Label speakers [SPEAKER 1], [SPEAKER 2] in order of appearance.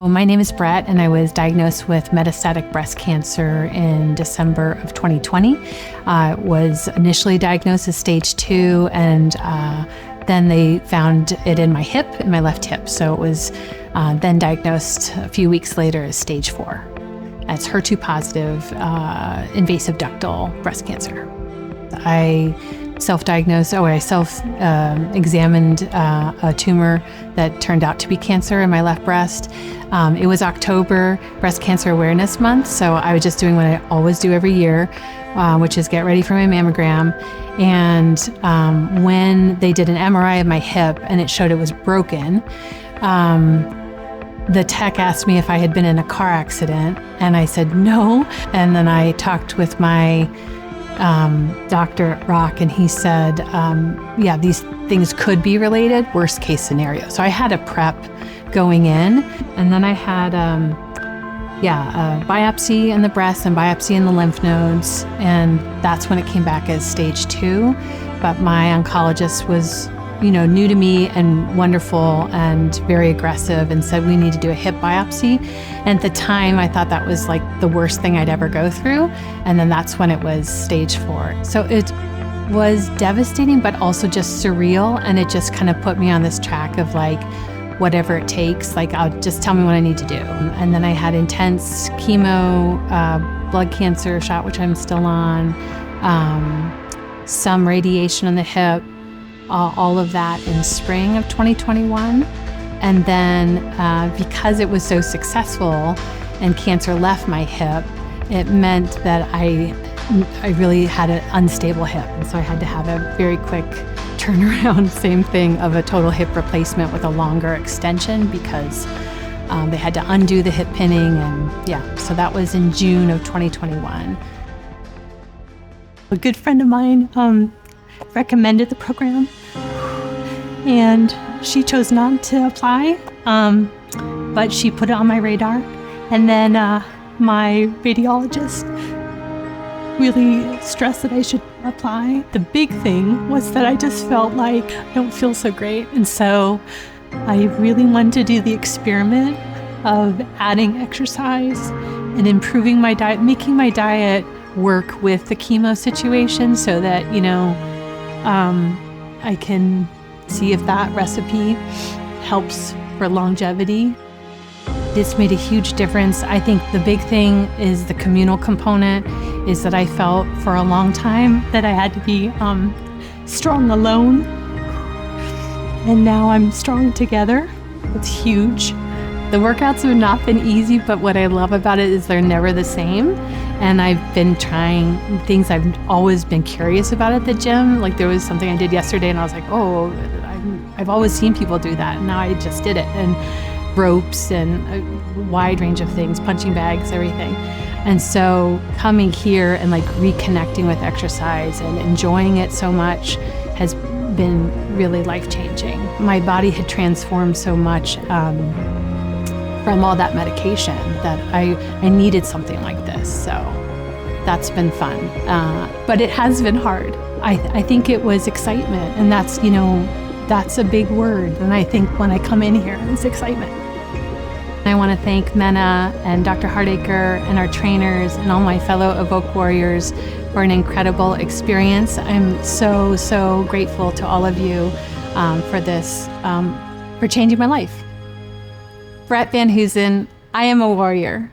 [SPEAKER 1] Well, my name is Brett, and I was diagnosed with metastatic breast cancer in December of 2020. Was initially diagnosed as stage 2, and then they found it in my hip, in my left hip. So it was then diagnosed a few weeks later as stage 4. That's HER2 positive invasive ductal breast cancer. I self-examined a tumor that turned out to be cancer in my left breast. It was October, Breast Cancer Awareness Month, so I was just doing what I always do every year, which is get ready for my mammogram. And when they did an MRI of my hip and it showed it was broken, the tech asked me if I had been in a car accident, and I said no. And then I talked with my doctor at Rock, and he said, yeah, these things could be related, worst case scenario. So I had a prep going in, and then I had a biopsy in the breast and biopsy in the lymph nodes, and that's when it came back as stage 2. But my oncologist was new to me and wonderful and very aggressive, and said we need to do a hip biopsy. And at the time, I thought that was like the worst thing I'd ever go through. And then that's when it was stage 4. So it was devastating, but also just surreal. And it just kind of put me on this track of like, whatever it takes, like I'll just tell me what I need to do. And then I had intense chemo, blood cancer shot, which I'm still on, some radiation on the hip, all of that in spring of 2021. And then because it was so successful and cancer left my hip, it meant that I really had an unstable hip. And so I had to have a very quick turnaround, same thing, of a total hip replacement with a longer extension, because they had to undo the hip pinning. And so that was in June of 2021.
[SPEAKER 2] A good friend of mine recommended the program, and she chose not to apply, but she put it on my radar. And then my radiologist really stressed that I should apply. The big thing was that I just felt like I don't feel so great. And so I really wanted to do the experiment of adding exercise and improving my diet, making my diet work with the chemo situation, so that, I can see if that recipe helps for longevity. This made a huge difference. I think the big thing is the communal component, is that I felt for a long time that I had to be strong alone. And now I'm strong together. It's huge. The workouts have not been easy, but what I love about it is they're never the same. And I've been trying things I've always been curious about at the gym. Like there was something I did yesterday and I was like, oh, I've always seen people do that. And now I just did it. And ropes and a wide range of things, punching bags, everything. And so coming here and like reconnecting with exercise and enjoying it so much has been really life-changing. My body had transformed so much from all that medication that I needed something like this. So that's been fun. But it has been hard. I think it was excitement, and that's a big word. And I think when I come in here, it's excitement. I want to thank Mena and Dr. Hardacre and our trainers and all my fellow Evoke warriors for an incredible experience. I'm so, so grateful to all of you for this, for changing my life. Brett Van Hoesen, I am a warrior.